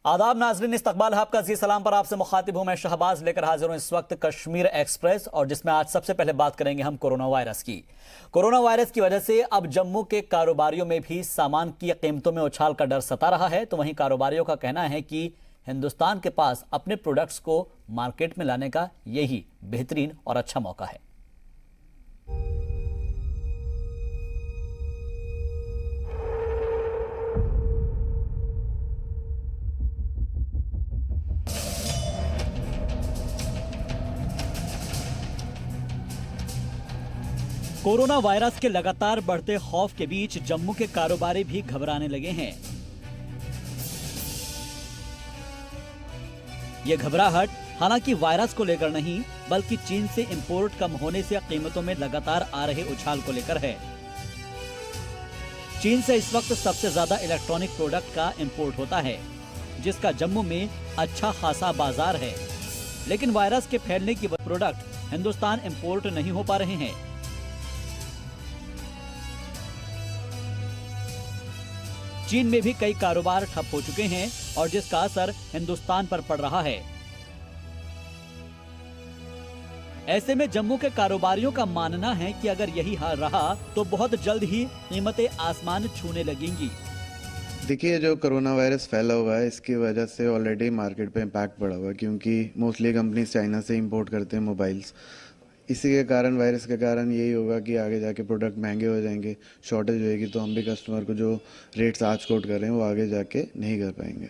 आदाब नाजरीन, इस्तकबाल है आपका जी सलाम पर। आपसे मुखातिब हूं मैं शहबाज, लेकर हाजिर हूं इस वक्त कश्मीर एक्सप्रेस, और जिसमें आज सबसे पहले बात करेंगे हम कोरोना वायरस की। कोरोना वायरस की वजह से अब जम्मू के कारोबारियों में भी सामान की कीमतों में उछाल का डर सता रहा है। तो वहीं कारोबारियों का कहना है कि हिंदुस्तान के पास अपने प्रोडक्ट्स को मार्केट में लाने का यही बेहतरीन और अच्छा मौका है। कोरोना वायरस के लगातार बढ़ते खौफ के बीच जम्मू के कारोबारी भी घबराने लगे हैं। ये घबराहट हालांकि वायरस को लेकर नहीं, बल्कि चीन से इंपोर्ट कम होने से कीमतों में लगातार आ रहे उछाल को लेकर है। चीन से इस वक्त सबसे ज्यादा इलेक्ट्रॉनिक प्रोडक्ट का इंपोर्ट होता है, जिसका जम्मू में अच्छा खासा बाजार है। लेकिन वायरस के फैलने की वजह से प्रोडक्ट हिंदुस्तान इंपोर्ट नहीं हो पा रहे हैं। चीन में भी कई कारोबार ठप हो चुके हैं और जिसका असर हिंदुस्तान पर पड़ रहा है। ऐसे में जम्मू के कारोबारियों का मानना है कि अगर यही हाल रहा तो बहुत जल्द ही कीमतें आसमान छूने लगेंगी। देखिए, जो कोरोना वायरस फैला हुआ है इसकी वजह से ऑलरेडी मार्केट पे इम्पैक्ट पड़ा हुआ है, क्योंकि मोस्टली कंपनीज चाइना से इंपोर्ट करते हैं मोबाइल्स। इसी के कारण, वायरस के कारण यही होगा कि आगे जाके प्रोडक्ट महंगे हो जाएंगे, शॉर्टेज होएगी, तो हम भी कस्टमर को जो रेट्स आज कोट कर रहे हैं वो आगे जाके नहीं कर पाएंगे।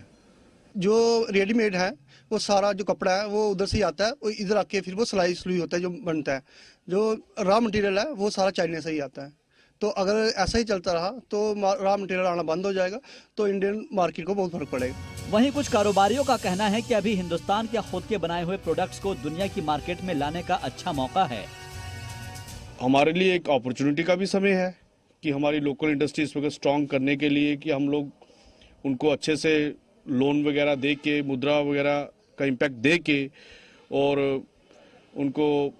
जो रेडीमेड है वो सारा जो कपड़ा है वो उधर से ही आता है, वो इधर आके फिर वो सिलाई सुई होता है जो बनता है। जो रॉ मटेरियल है वो सारा चाइना से ही आता है। तो अगर ऐसा ही चलता रहा तो रॉ मटेरियल आना बंद हो जाएगा, तो इंडियन मार्केट को बहुत फर्क पड़ेगा। वहीं कुछ कारोबारियों का कहना है कि अभी हिंदुस्तान के खुद के बनाए हुए प्रोडक्ट्स को दुनिया की मार्केट में लाने का अच्छा मौका है। हमारे लिए एक अपॉर्चुनिटी का भी समय है कि हमारी लोकल इंडस्ट्री इस वक्त स्ट्रॉन्ग करने के लिए कि हम लोग उनको अच्छे से लोन वगैरह दे के, मुद्रा वगैरह का इम्पैक्ट दे के, और उनको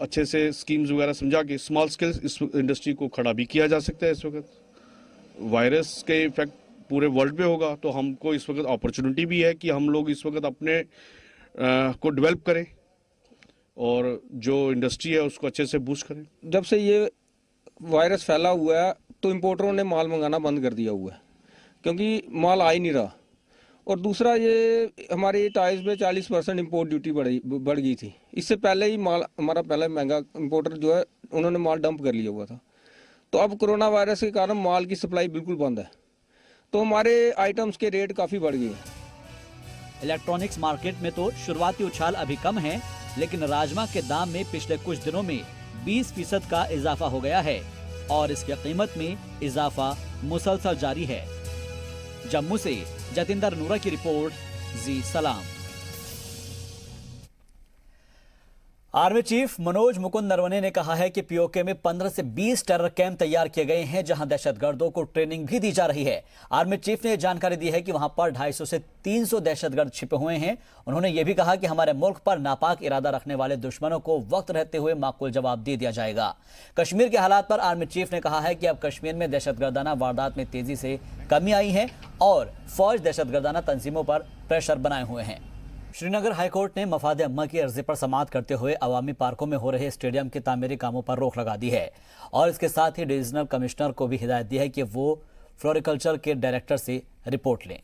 अच्छे से स्कीम्स वगैरह समझा के स्मॉल स्केल इस इंडस्ट्री को खड़ा भी किया जा सकता है। इस वक्त वायरस के इफेक्ट पूरे वर्ल्ड पे होगा, तो हमको इस वक्त अपॉर्चुनिटी भी है कि हम लोग इस वक्त अपने को डेवलप करें और जो इंडस्ट्री है उसको अच्छे से बूस्ट करें। जब से ये वायरस फैला हुआ है तो इंपोर्टरों ने माल मंगाना बंद कर दिया हुआ है, क्योंकि माल आ ही नहीं रहा। और दूसरा, ये हमारे टायर्स में 40% इंपोर्ट ड्यूटी बढ़ गई थी। इससे पहले ही माल हमारा पहले महंगा इंपोर्टर जो है उन्होंने माल डंप कर लिया हुआ था। तो अब कोरोना वायरस के कारण माल की सप्लाई बिल्कुल बंद है, तो हमारे आइटम्स के रेट काफ़ी बढ़ गए हैं। इलेक्ट्रॉनिक्स मार्केट में तो शुरुआती उछाल अभी कम है, लेकिन राजमा के दाम में पिछले कुछ दिनों में 20% का इजाफा हो गया है और इसकी कीमत में इजाफा मुसलसल जारी है। जम्मू से जतिंदर नूरा की रिपोर्ट, जी सलाम। आर्मी चीफ मनोज मुकुंद नरवणे ने कहा है कि पीओके में 15 से 20 टेरर कैंप तैयार किए गए हैं, जहां दहशतगर्दों को ट्रेनिंग भी दी जा रही है। आर्मी चीफ ने जानकारी दी है कि वहां पर 250 से 300 दहशतगर्द छिपे हुए हैं। उन्होंने ये भी कहा कि हमारे मुल्क पर नापाक इरादा रखने वाले दुश्मनों को वक्त रहते हुए माकूल जवाब दे दिया जाएगा। कश्मीर के हालात पर आर्मी चीफ ने कहा है कि अब कश्मीर में दहशतगर्दाना वारदात में तेजी से कमी आई है और फौज दहशतगर्दाना तंजीमों पर प्रेशर बनाए हुए हैं। श्रीनगर हाईकोर्ट ने मफाद अम्मा की अर्जी पर समाअत करते हुए अवामी पार्कों में हो रहे स्टेडियम के तामीरी कामों पर रोक लगा दी है और इसके साथ ही डिविजनल कमिश्नर को भी हिदायत दी है कि वो फ्लोरिकल्चर के डायरेक्टर से रिपोर्ट लें।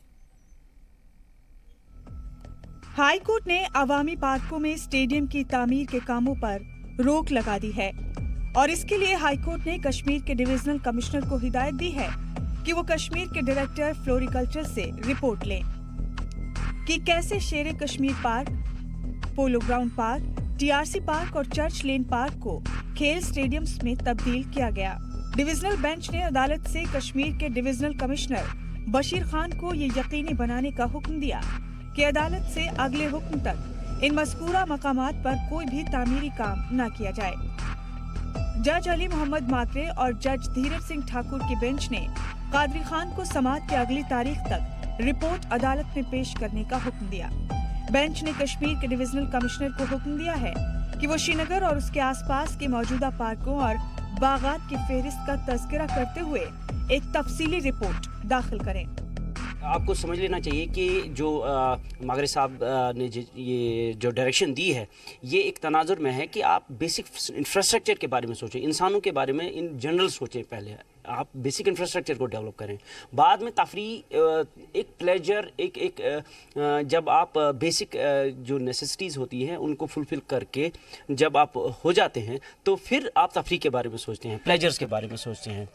हाईकोर्ट ने अवामी पार्कों में स्टेडियम की तामीर के कामों पर रोक लगा दी है और इसके लिए हाईकोर्ट ने कश्मीर के डिविजनल कमिश्नर को हिदायत दी है कि वो कश्मीर के डायरेक्टर फ्लोरिकल्चर से रिपोर्ट लें कि कैसे शेरे Kashmir park, polo ground park, TRC park और चर्च लेन पार्क को खेल स्टेडियम्स में तब्दील किया गया। डिविजनल बेंच ने अदालत से कश्मीर के डिविजनल कमिश्नर बशीर खान को ये यकीनी बनाने का हुक्म दिया कि अदालत से अगले हुक्म तक इन मज़कूरा मकामात पर कोई भी तामीरी काम न किया जाए। जज अली मोहम्मद माकरे और जज धीरज सिंह ठाकुर की बेंच ने कादरी खान को समाअत की अगली तारीख तक रिपोर्ट अदालत में पेश करने का हुक्म दिया। बेंच ने कश्मीर के डिविजनल कमिश्नर को हुक्म दिया है कि वो श्रीनगर और उसके आसपास के मौजूदा पार्कों और बागात की फेहरिस्त का तज़किरा करते हुए एक तफसीली रिपोर्ट दाखिल करें। आपको समझ लेना चाहिए कि जो मागरे साहब ने ये जो डायरेक्शन दी है, ये एक तनाजुर में है कि आप बेसिक इंफ्रास्ट्रक्चर के बारे में सोचें, इंसानों के बारे में इन जनरल सोचें। पहले आप बेसिक इंफ्रास्ट्रक्चर को डेवलप करें, बाद में तफरी एक प्लेजर जब आप बेसिक जो नेसेसिटीज़ होती हैं उनको फुलफ़िल करके जब आप हो जाते हैं तो फिर आप तफरी के बारे में सोचते हैं, प्लेजर्स के बारे में सोचते हैं,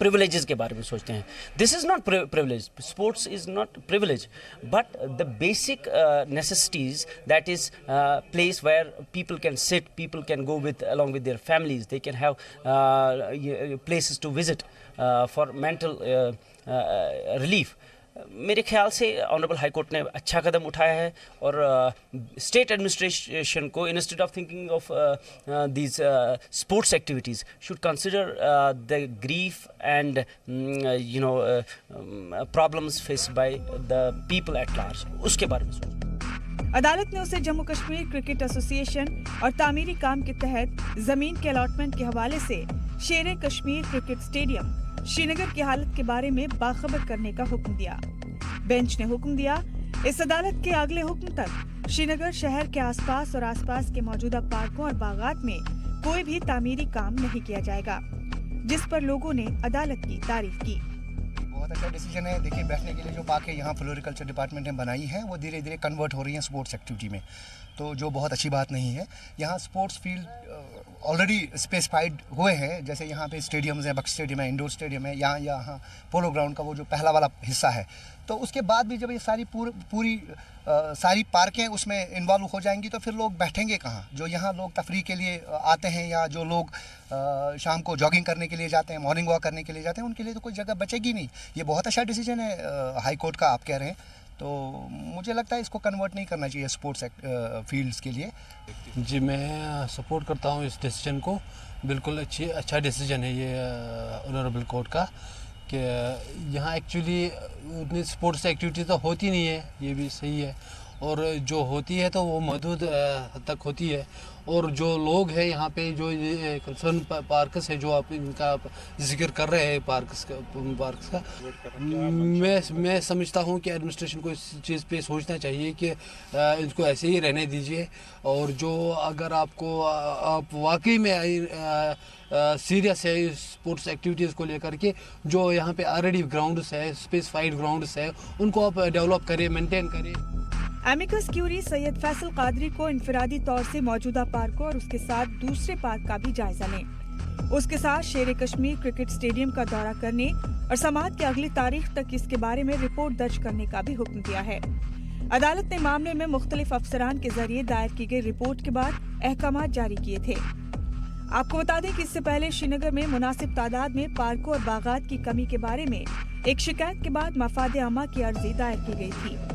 privileges के बारे में सोचते हैं। This is not privilege. Sports is not privilege, but the basic necessities, that is place where people can sit, people can go with along with their families. They can have places to visit for mental relief. मेरे ख्याल से honourable high court ने अच्छा कदम उठाया है और state administration को instead of thinking of these sports activities should consider the grief and problems faced by the people at large, उसके बारे में सोचें। अदालत ने उसे जम्मू कश्मीर क्रिकेट एसोसिएशन और तामीरी काम के तहत जमीन के अलॉटमेंट के हवाले से शेर कश्मीर क्रिकेट स्टेडियम श्रीनगर की हालत के बारे में बाखबर करने का हुक्म दिया। बेंच ने हुक्म दिया, इस अदालत के अगले हुक्म तक श्रीनगर शहर के आसपास और आसपास के मौजूदा पार्कों और बागात में कोई भी तामीरी काम नहीं किया जाएगा, जिस पर लोगों ने अदालत की तारीफ की। बहुत अच्छा डिसीजन है। देखिए, बैठने के लिए जो पार्क है यहाँ फ्लोरिकल्चर डिपार्टमेंट ने बनाई है, वो धीरे धीरे कन्वर्ट हो रही है स्पोर्ट्स एक्टिविटी में, तो जो बहुत अच्छी बात नहीं है। यहाँ स्पोर्ट्स फील्ड ऑलरेडी स्पेसिफाइड हुए हैं, जैसे यहाँ पे स्टेडियम्स हैं, बक्स स्टेडियम है, इंडोर स्टेडियम है, यहाँ पोलो ग्राउंड का वो जो पहला वाला हिस्सा है, तो उसके बाद भी जब ये सारी पूरी सारी पार्कें उसमें इन्वॉल्व हो जाएंगी तो फिर लोग बैठेंगे कहाँ? जो यहाँ लोग तफरी के लिए आते हैं या जो लोग शाम को जॉगिंग करने के लिए जाते हैं, मॉर्निंग वॉक करने के लिए जाते हैं, उनके लिए तो कोई जगह बचेगी नहीं। ये बहुत अच्छा डिसीजन है हाई कोर्ट का, आप कह रहे हैं, तो मुझे लगता है इसको कन्वर्ट नहीं करना चाहिए स्पोर्ट्स फील्ड्स के लिए। जी, मैं सपोर्ट करता हूँ इस डिसीजन को, बिल्कुल अच्छा डिसीजन है ये ऑनरेबल कोर्ट का, कि यहाँ एक्चुअली उतनी स्पोर्ट्स एक्टिविटी तो होती नहीं है, ये भी सही है, और जो होती है तो वो महदूद तक होती है। और जो लोग हैं यहाँ पे, जो ये कंसर्न पार्कस है जो आप इनका जिक्र कर रहे हैं पार्कस का, मैं समझता हूँ कि एडमिनिस्ट्रेशन को इस चीज़ पे सोचना चाहिए कि इनको ऐसे ही रहने दीजिए, और जो अगर आप वाकई में सीरियस है स्पोर्ट्स एक्टिविटीज़ को लेकर के, जो यहाँ पे ऑलरेडी ग्राउंड्स है, स्पेसिफाइड ग्राउंड्स है, उनको आप डेवलप करें, मेंटेन करें। एमिकस क्यूरी सैयद फैसल कादरी को इनफरादी तौर से मौजूदा पार्कों और उसके साथ दूसरे पार्क का भी जायजा लें। उसके साथ शेर कश्मीर क्रिकेट स्टेडियम का दौरा करने और समाअत की अगली तारीख तक इसके बारे में रिपोर्ट दर्ज करने का भी हुक्म दिया है। अदालत ने मामले में मुख्तलिफ अफसरान के जरिए दायर की गई रिपोर्ट के बाद अहकामात जारी किए थे। आपको बता दें कि इससे पहले श्रीनगर में मुनासिब तादाद में पार्कों और बागात की कमी के बारे में एक शिकायत के बाद मफाद आमा की अर्जी दायर की गई थी।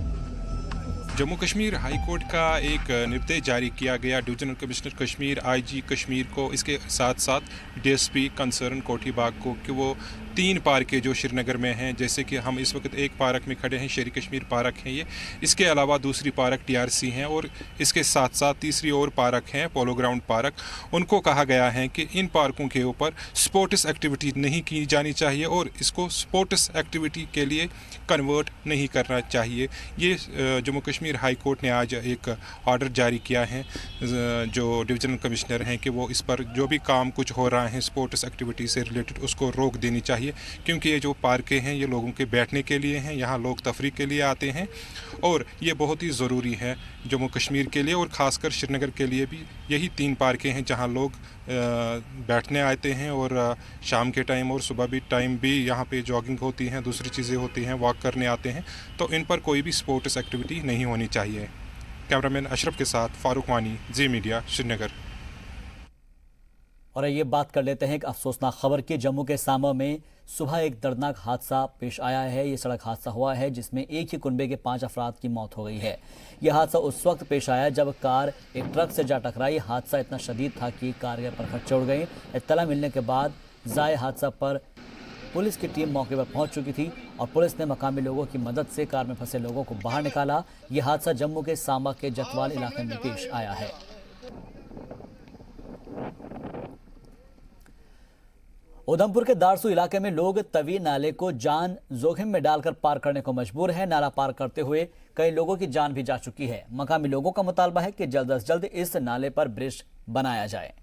जम्मू कश्मीर हाई कोर्ट का एक निर्देश जारी किया गया divisional commissioner Kashmir IG Kashmir को, इसके साथ साथ डीएसपी कंसर्न कोठी बाग को, कि वो 3 पार्कें जो श्रीनगर में हैं, जैसे कि हम इस वक्त एक पार्क में खड़े हैं, शेर कश्मीर पार्क है ये, इसके अलावा दूसरी पार्क टीआरसी हैं, और इसके साथ साथ तीसरी और पार्क हैं पोलो ग्राउंड पार्क। उनको कहा गया है कि इन पार्कों के ऊपर स्पोर्ट्स एक्टिविटी नहीं की जानी चाहिए और इसको स्पोर्ट्स एक्टिविटी के लिए कन्वर्ट नहीं करना चाहिए। ये जम्मू कश्मीर हाई कोर्ट ने आज एक ऑर्डर जारी किया है जो डिवीजनल कमिश्नर हैं, कि वो इस पर जो भी काम कुछ हो रहा है स्पोर्ट्स एक्टिविटी से रिलेटेड उसको रोक देनी चाहिए, क्योंकि ये जो पार्कें हैं ये लोगों के बैठने के लिए हैं, यहाँ लोग तफरीह के लिए आते हैं और ये बहुत ही ज़रूरी है जम्मू कश्मीर के लिए, और ख़ासकर श्रीनगर के लिए भी। यही 3 पार्कें हैं जहाँ लोग बैठने आते हैं, और शाम के टाइम और सुबह भी टाइम भी यहाँ पे जॉगिंग होती हैं, दूसरी चीज़ें होती हैं, वॉक करने आते हैं, तो इन पर कोई भी स्पोर्ट्स एक्टिविटी नहीं होनी चाहिए। कैमरामैन अशरफ के साथ फारूक वानी, जी मीडिया, श्रीनगर। और ये बात कर लेते हैं एक अफसोसनाक खबर की। जम्मू के सामा में सुबह एक दर्दनाक हादसा पेश आया है। ये सड़क हादसा हुआ है जिसमें एक ही कुनबे के 5 अफराद की मौत हो गई है। यह हादसा उस वक्त पेश आया जब कार एक ट्रक से जा टकराई। हादसा इतना शदीद था कि कार के परखट चढ़ गई। इत्तला मिलने के बाद जाए हादसा पर पुलिस की टीम मौके पर पहुंच चुकी थी और पुलिस ने मकामी लोगों की मदद से कार में फंसे लोगों को बाहर निकाला। यह हादसा जम्मू के सांबा के जतवाल इलाके में पेश आया है। उधमपुर के दारसू इलाके में लोग तवी नाले को जान जोखिम में डालकर पार करने को मजबूर है। नाला पार करते हुए कई लोगों की जान भी जा चुकी है। मकामी लोगों का मुतालबा है कि जल्द से जल्द इस नाले पर ब्रिज बनाया जाए।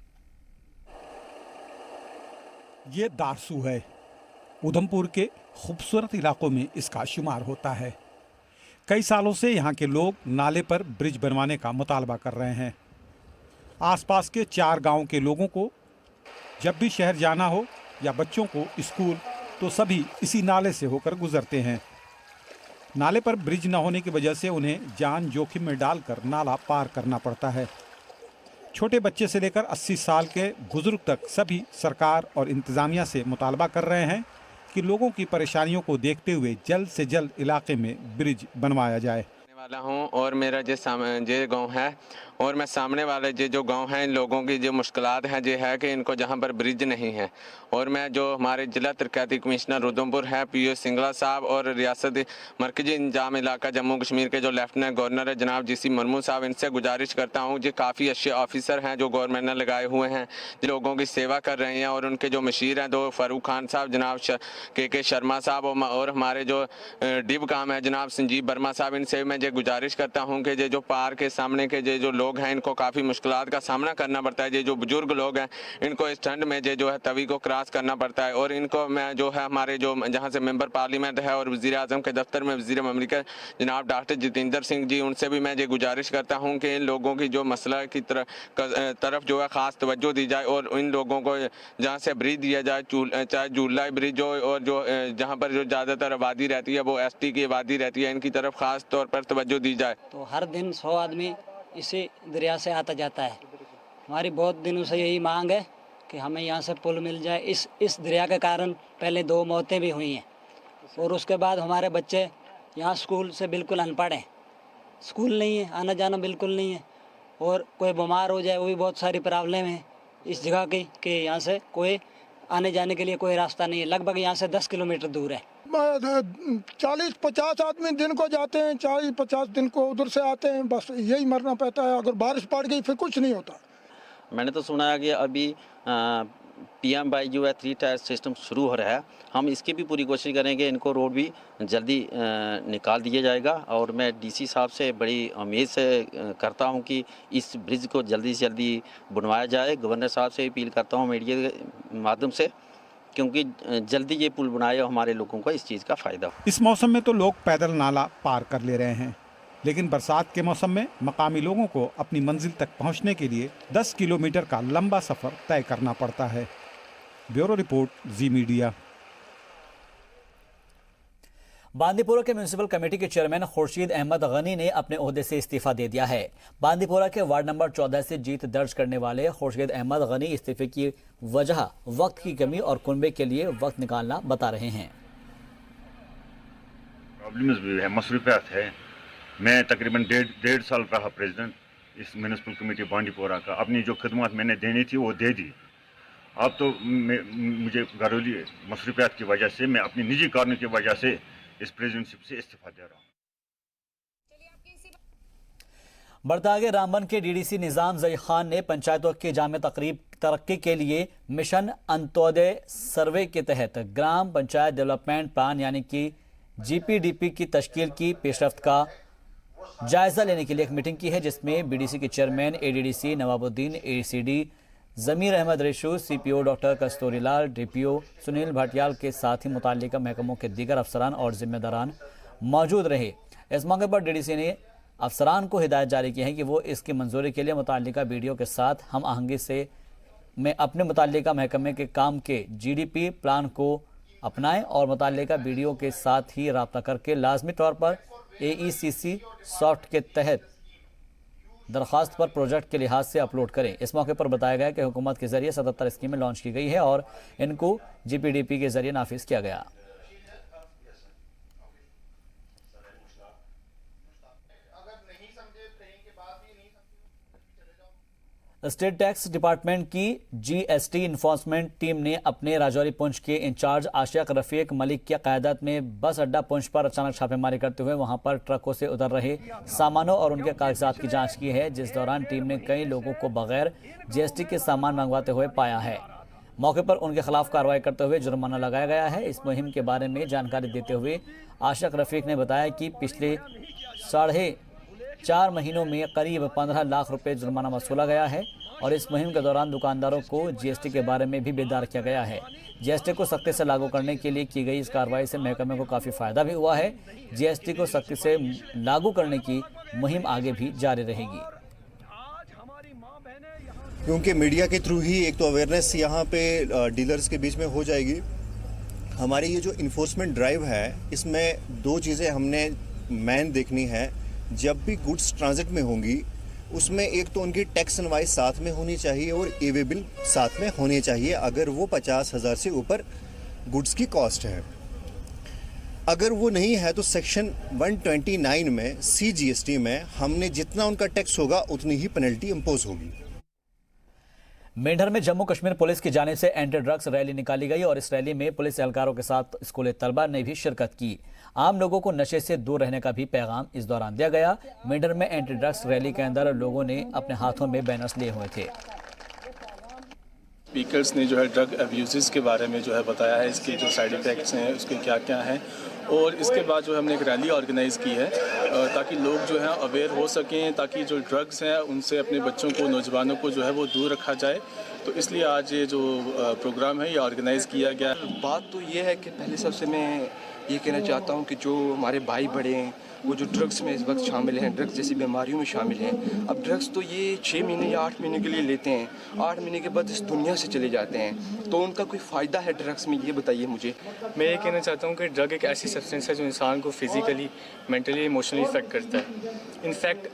ये दारसू है। उधमपुर के खूबसूरत इलाकों में इसका शुमार होता है। कई सालों से यहाँ के लोग नाले पर ब्रिज बनवाने का मुतालबा कर रहे हैं। आसपास के 4 गांवों के लोगों को जब भी शहर जाना हो या बच्चों को स्कूल, तो सभी इसी नाले से होकर गुजरते हैं। नाले पर ब्रिज न होने की वजह से उन्हें जान जोखिम में डालकर नाला पार करना पड़ता है। छोटे बच्चे से लेकर 80 साल के बुजुर्ग तक सभी सरकार और इंतज़ामिया से मुतालबा कर रहे हैं कि लोगों की परेशानियों को देखते हुए जल्द से जल्द इलाके में ब्रिज बनवाया जाए। वाला हूँ और मेरा जो गांव है और मैं सामने वाले जो गांव हैं, इन लोगों की जो मुश्किलात हैं जो है कि इनको जहां पर ब्रिज नहीं है। और मैं जो हमारे जिला तरक्याती कमिश्नर उधमपुर है पीओ सिंगला साहब और रियासती मरकजी इंजाम इलाका जम्मू कश्मीर के जो लेफ्टिनेंट गवर्नर है जनाब जीसी मुर्मू साहब, इनसे गुजारिश करता हूँ जो काफ़ी अच्छे ऑफिसर हैं जो गवर्नमेंट ने लगाए हुए हैं, जो लोगों की सेवा कर रहे हैं। और उनके जो मशीर हैं दो फारूक खान साहब, जनाब के शर्मा साहब और हमारे जो डिब काम है जनाब संजीव वर्मा साहब, इनसे मैं जो गुजारिश करता हूँ कि जो पार के सामने के जो लोग हैं इनको काफ़ी मुश्किलात का सामना करना पड़ता है। जो बुजुर्ग लोग हैं इनको इस ठंड में जो है तवी को क्रॉस करना पड़ता है। और इनको मैं जो है हमारे जो जहाँ से मेंबर पार्लियामेंट है और वज़ीर आज़म के दफ्तर में वज़ीर ममलिकत जनाब डॉक्टर जितेंद्र सिंह जी, उनसे भी मैं जो गुजारिश करता हूँ कि इन लोगों की जो मसला की तरफ जो है ख़ास तवज्जो दी जाए और इन लोगों को जहाँ से ब्रिज दिया जाए, चाहे जूलाई ब्रिज हो और जो जहाँ पर जो ज़्यादातर आबादी रहती है वो ST की आबादी रहती है, इनकी तरफ ख़ास तौर पर तवज्जो दी जाए। तो हर दिन 100 आदमी इसी दरिया से आता जाता है। हमारी बहुत दिनों से यही मांग है कि हमें यहाँ से पुल मिल जाए। इस दरिया के कारण पहले 2 मौतें भी हुई हैं और उसके बाद हमारे बच्चे यहाँ स्कूल से बिल्कुल अनपढ़ हैं, स्कूल नहीं है, आना जाना बिल्कुल नहीं है। और कोई बीमार हो जाए वो भी बहुत सारी प्रॉब्लम है इस जगह की कि यहाँ से कोई आने जाने के लिए कोई रास्ता नहीं है। लगभग यहाँ से 10 किलोमीटर दूर है। 40-50 आदमी दिन को जाते हैं, 40-50 दिन को उधर से आते हैं, बस यही मरना पड़ता है। अगर बारिश पड़ गई फिर कुछ नहीं होता। मैंने तो सुना है कि अभी PMY जो है 3 टायर सिस्टम शुरू हो रहा है। हम इसकी भी पूरी कोशिश करेंगे, इनको रोड भी जल्दी निकाल दिया जाएगा। और मैं DC साहब से बड़ी उम्मीद से करता हूं कि इस ब्रिज को जल्दी से जल्दी बनवाया जाए। गवर्नर साहब से अपील करता हूं मीडिया के माध्यम से, क्योंकि जल्दी ये पुल बनाए हमारे लोगों को इस चीज़ का फ़ायदा। इस मौसम में तो लोग पैदल नाला पार कर ले रहे हैं, लेकिन बरसात के मौसम में मकामी लोगों को अपनी मंजिल तक पहुंचने के लिए 10 किलोमीटर का लंबा सफ़र तय करना पड़ता है। ब्यूरो रिपोर्ट, जी मीडिया। बांदीपुरा के म्यूनिसिपल कमेटी के चेयरमैन खुर्शीद अहमद गनी ने अपने ओहदे से इस्तीफा दे दिया है। बांदीपुरा के वार्ड नंबर 14 से जीत दर्ज करने वाले खुर्शीद अहमद गनी इस्तीफे की वजह वक्त की कमी और कुनबे के लिए वक्त निकालना बता रहे हैं। प्रॉब्लम्स भी है, मसरूफियात है। मैं तकरीबन डेढ़ साल रहा प्रेसिडेंट इस म्यूनिसिपल कमेटी बांदीपुरा का। अपनी जो खदमात मैंने देनी थी वो दे दी। अब तो मुझे घरेलू मसरूफियात की वजह से, मैं अपनी निजी कारणों की वजह से इस प्रेसिडेंटशिप से इस्तीफा दे रहा हूँ। बढ़ता आगे रामबन के DDC निजाम जई खान ने पंचायतों के जामे तरक्की के लिए मिशन अंत्योदय सर्वे के तहत ग्राम पंचायत डेवलपमेंट प्लान यानी कि GPDP की तश्कील की पेशरफ्त का जायजा लेने के लिए एक मीटिंग की है, जिसमें BDC के chairman ADDC Nawabuddin, ACD Zameer Ahmed Reshu, CPO doctor Kasturilal, DPO Sunil Bhatiyal के साथ ही मुताल्लिका महकमों के दीगर अफसरान और जिम्मेदारान मौजूद रहे। इस मौके पर DDC ने अफसरान को हिदायत जारी की है कि वो इसकी मंजूरी के लिए मुताल्लिका BDO के साथ हम आहंगी से में अपने मुताल्लिका महकमे के काम के GDP प्लान को अपनाएं और मुताल्लिका BDO के साथ ही रब्ता करके लाजमी तौर पर AECC सॉफ्ट के तहत दरख्वास्त पर प्रोजेक्ट के लिहाज से अपलोड करें। इस मौके पर बताया गया कि हुकूमत के जरिए 77 स्कीमें लॉन्च की गई है और इनको GPDP के जरिए नाफिज किया गया। स्टेट टैक्स डिपार्टमेंट की GST इन्फोर्समेंट टीम ने अपने राजौरी पुंछ के इंचार्ज आशिक रफीक मलिक की क़यादत में बस अड्डा पुंछ पर अचानक छापेमारी करते हुए वहां पर ट्रकों से उतर रहे सामानों और उनके कागजात की जांच की है, जिस दौरान टीम ने कई लोगों को बगैर GST के सामान मंगवाते हुए पाया है। मौके पर उनके खिलाफ कार्रवाई करते हुए जुर्माना लगाया गया है। इस मुहिम के बारे में जानकारी देते हुए आशिक रफीक ने बताया कि पिछले 4.5 महीनों में करीब 15 लाख रुपए जुर्माना वसूला गया है और इस मुहिम के दौरान दुकानदारों को जीएसटी के बारे में भी बेदार किया गया है। जीएसटी को सख्ती से लागू करने के लिए की गई इस कार्रवाई से महकमे को काफ़ी फायदा भी हुआ है। जीएसटी को सख्ती से लागू करने की मुहिम आगे भी जारी रहेगी, क्योंकि मीडिया के थ्रू ही एक तो अवेयरनेस यहाँ पे डीलर्स के बीच में हो जाएगी। हमारी ये जो इन्फोर्समेंट ड्राइव है, इसमें 2 चीज़ें हमने मेन देखनी है। जब भी गुड्स ट्रांजिट में होंगी, उसमें एक तो उनकी टैक्स इनवाइस साथ में होनी चाहिए और ईवे बिल साथ में होनी चाहिए, अगर वो 50,000 से ऊपर गुड्स की कॉस्ट है। अगर वो नहीं है तो सेक्शन 129 में CGST में हमने जितना उनका टैक्स होगा उतनी ही पेनल्टी इम्पोज होगी। मेंढर में जम्मू कश्मीर पुलिस की जानिब से एंटी ड्रग्स रैली निकाली गई और इस रैली में पुलिस एहलकारों के साथ स्कूली तलबा ने भी शिरकत की। आम लोगों को नशे से दूर रहने का भी पैगाम इस दौरान दिया गया। मेंढर में एंटी ड्रग्स रैली के अंदर लोगों ने अपने हाथों में बैनर्स लिए हुए थे। स्पीकर्स ने जो है ड्रग अब्यूज़ के बारे में जो है बताया है, इसके जो साइड इफ़ेक्ट्स हैं उसके क्या क्या हैं, और इसके बाद जो हमने एक रैली ऑर्गेनाइज़ की है ताकि लोग जो है अवेयर हो सकें, ताकि जो ड्रग्स हैं उनसे अपने बच्चों को, नौजवानों को जो है वो दूर रखा जाए। तो इसलिए आज ये जो प्रोग्राम है ये ऑर्गेनाइज़ किया गया। बात तो ये है कि पहले सबसे मैं ये कहना चाहता हूँ कि जो हमारे भाई बड़े हैं वो जो ड्रग्स में इस वक्त शामिल हैं, ड्रग्स जैसी बीमारियों में शामिल हैं। अब ड्रग्स तो ये 6 महीने या 8 महीने के लिए लेते हैं, 8 महीने के बाद इस दुनिया से चले जाते हैं। तो उनका कोई फ़ायदा है ड्रग्स में, ये बताइए मुझे। मैं ये कहना चाहता हूँ कि ड्रग एक ऐसी सब्सटेंस है जो इंसान को फिज़िकली, मेंटली, इमोशनली इफेक्ट करता है। इनफैक्ट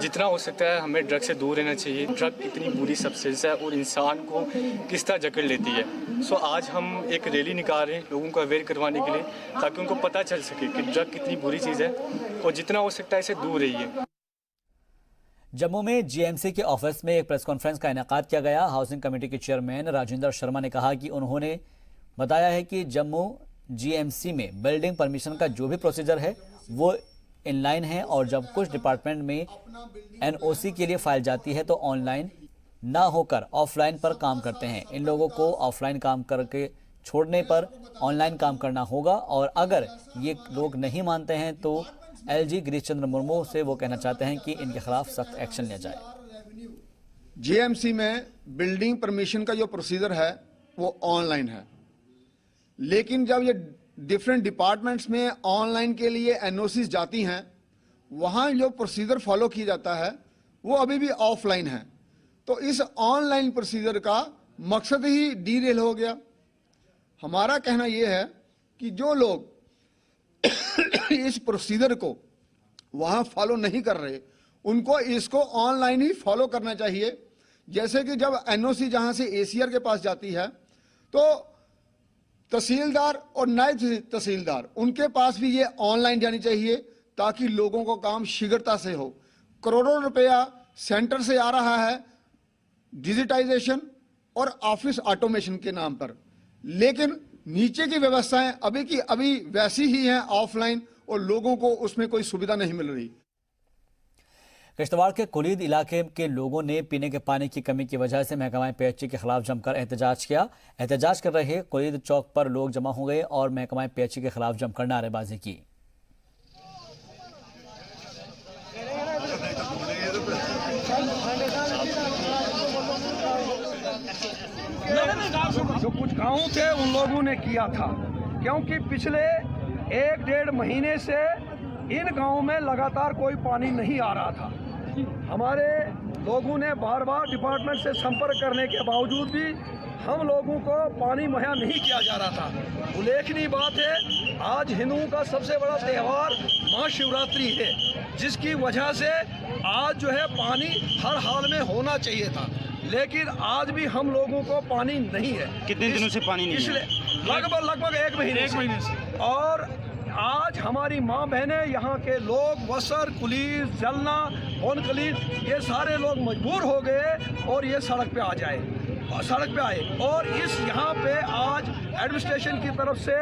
जितना हो सकता है हमें ड्रग से दूर रहना चाहिए। ड्रग इतनी बुरी सब्सटेंस है और इंसान को किस तरह जकड़ लेती है। सो आज हम एक रैली निकाल रहे हैं लोगों को अवेयर करवाने के लिए, ताकि उनको पता चल सके कि ड्रग कितनी बुरी चीज़ है और जितना हो सकता है इसे दूर रहिए। जम्मू में जीएमसी के ऑफिस में एक प्रेस कॉन्फ्रेंस का इनेकाद किया गया। हाउसिंग कमेटी के चेयरमैन राजेंद्र शर्मा ने कहा कि उन्होंने बताया है कि जम्मू जीएमसी में बिल्डिंग परमिशन का जो भी प्रोसीजर है वो इनलाइन है और जब कुछ डिपार्टमेंट में एनओसी के लिए फाइल जाती है तो ऑनलाइन ना होकर ऑफलाइन पर काम करते हैं। इन लोगों को ऑफलाइन काम करके छोड़ने पर ऑनलाइन काम करना होगा और अगर ये लोग नहीं मानते हैं तो एलजी गिरीश चंद्र मुर्मू से वो कहना चाहते हैं कि इनके खिलाफ सख्त एक्शन लिया जाए। जीएमसी में बिल्डिंग परमिशन का जो प्रोसीजर है वो ऑनलाइन है, लेकिन जब ये डिफरेंट डिपार्टमेंट्स में ऑनलाइन के लिए एनओसी जाती हैं, वहाँ जो प्रोसीजर फॉलो किया जाता है वो अभी भी ऑफलाइन है। तो इस ऑनलाइन प्रोसीजर का मकसद ही डीरेल हो गया। हमारा कहना यह है कि जो लोग इस प्रोसीजर को वहाँ फॉलो नहीं कर रहे, उनको इसको ऑनलाइन ही फॉलो करना चाहिए। जैसे कि जब एनओसी जहाँ से एसीआर के पास जाती है तो तहसीलदार और नायब तहसीलदार उनके पास भी ये ऑनलाइन जानी चाहिए, ताकि लोगों को काम शीघ्रता से हो। करोड़ों रुपया सेंटर से आ रहा है डिजिटाइजेशन और ऑफिस ऑटोमेशन के नाम पर, लेकिन नीचे की व्यवस्थाएं अभी की अभी वैसी ही हैं ऑफलाइन, और लोगों को उसमें कोई सुविधा नहीं मिल रही। किश्तवाड़ के कुलीद इलाके के लोगों ने पीने के पानी की कमी की वजह से महकमा पीएचई के खिलाफ जमकर एहतजाज किया। एहतजाज कर रहे कुलीद चौक पर लोग जमा हो गए और महकमा पीएचई के खिलाफ जमकर नारेबाजी की। जो कुछ गाँव थे उन लोगों ने किया था, क्योंकि पिछले 1-1.5 महीने से इन गाँव में लगातार कोई पानी नहीं आ रहा था। हमारे लोगों ने बार बार डिपार्टमेंट से संपर्क करने के बावजूद भी हम लोगों को पानी मुहैया नहीं किया जा रहा था। उल्लेखनीय बात है, आज हिंदुओं का सबसे बड़ा त्यौहार महाशिवरात्रि है, जिसकी वजह से आज जो है पानी हर हाल में होना चाहिए था, लेकिन आज भी हम लोगों को पानी नहीं है। कितने दिनों से पानी नहीं है? लगभग 1 महीने से। और आज हमारी माँ बहनें, यहाँ के लोग, वसर, कुलीद, जलना, ओनकलीद, ये सारे लोग मजबूर हो गए और ये सड़क पे आए। और इस यहाँ पे आज एडमिनिस्ट्रेशन की तरफ से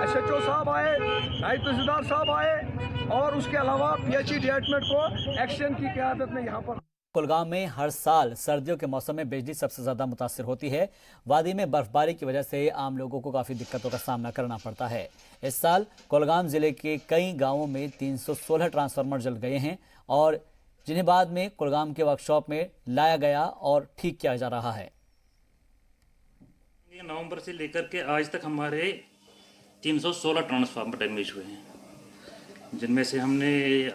SHO साहब आए, नायब तहसीलदार साहब आए और उसके अलावा पीएचई डिपार्टमेंट को एक्शन की क़यादत में यहाँ पर कुलगाम में हर साल सर्दियों के मौसम में बिजली सबसे ज्यादा मुतासिर होती है। वादी में बर्फबारी की वजह से आम लोगों को काफी दिक्कतों का सामना करना पड़ता है। इस साल कुलगाम जिले के कई गांवों में 316 ट्रांसफार्मर जल गए हैं और जिन्हें बाद में कुलगाम के वर्कशॉप में लाया गया और ठीक किया जा रहा है। नवंबर से लेकर के आज तक हमारे 316 ट्रांसफार्मर डैमेज हुए हैं, जिनमें से हमने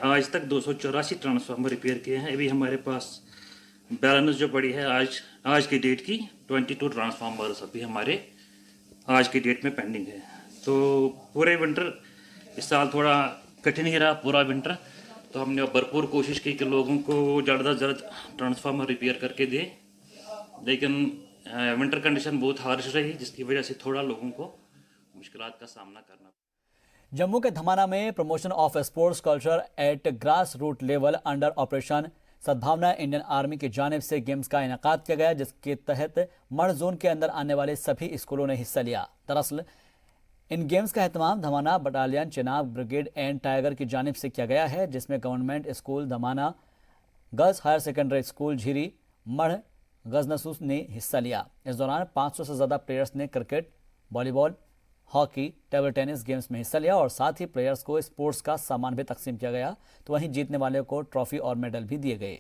आज तक 284 ट्रांसफार्मर रिपेयर किए हैं। अभी हमारे पास बैलेंस जो पड़ी है आज की डेट की 22 ट्रांसफार्मर्स अभी हमारे आज की डेट में पेंडिंग है। तो पूरे विंटर इस साल थोड़ा कठिन ही रहा पूरा विंटर, तो हमने भरपूर कोशिश की कि लोगों को ज़्यादा से ज़्यादा ट्रांसफार्मर रिपेयर करके दें, लेकिन विंटर कंडीशन बहुत हार्श रही, जिसकी वजह से थोड़ा लोगों को मुश्किलात का सामना करना। जम्मू के धमाना में promotion of sports culture at grass root level under operation Sadbhavana Indian army की जानिब से गेम्स का इनेकाद किया गया, जिसके तहत मर्ड जोन के अंदर आने वाले सभी स्कूलों ने हिस्सा लिया। दरअसल इन गेम्स का एहतमाम Dhamana battalion Chenab brigade and tiger की जानिब से किया गया है, जिसमें government school Dhamana, girls higher secondary school Jhiri, Marh Gajansoos ने हिस्सा लिया। इस दौरान 500 से ज़्यादा प्लेयर्स ने cricket, volleyball, hockey, table tennis games में हिस्सा लिया और साथ ही प्लेयर्स को स्पोर्ट्स का सामान भी तकसीम किया गया। तो वहीं जीतने वाले को ट्रॉफी और मेडल भी दिए गए।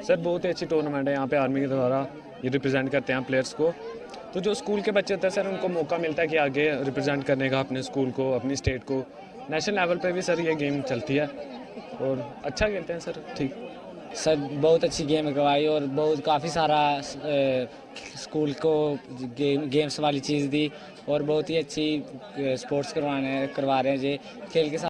सर बहुत ही अच्छी टूर्नामेंट है, यहाँ पे आर्मी के द्वारा ये रिप्रेजेंट करते हैं प्लेयर्स को। तो जो स्कूल के बच्चे होते हैं सर, उनको मौका मिलता है कि आगे रिप्रेजेंट करने का अपने स्कूल को, अपनी स्टेट को। नेशनल लेवल पे भी सर ये गेम चलती है और अच्छा खेलते हैं सर। ठीक सर बहुत अच्छी गेम करवाई और बहुत काफ़ी सारा स्कूल को गेम्स वाली चीज़ दी और बहुत ही अच्छी स्पोर्ट्स करवा रहे हैं जी खेल के साथ।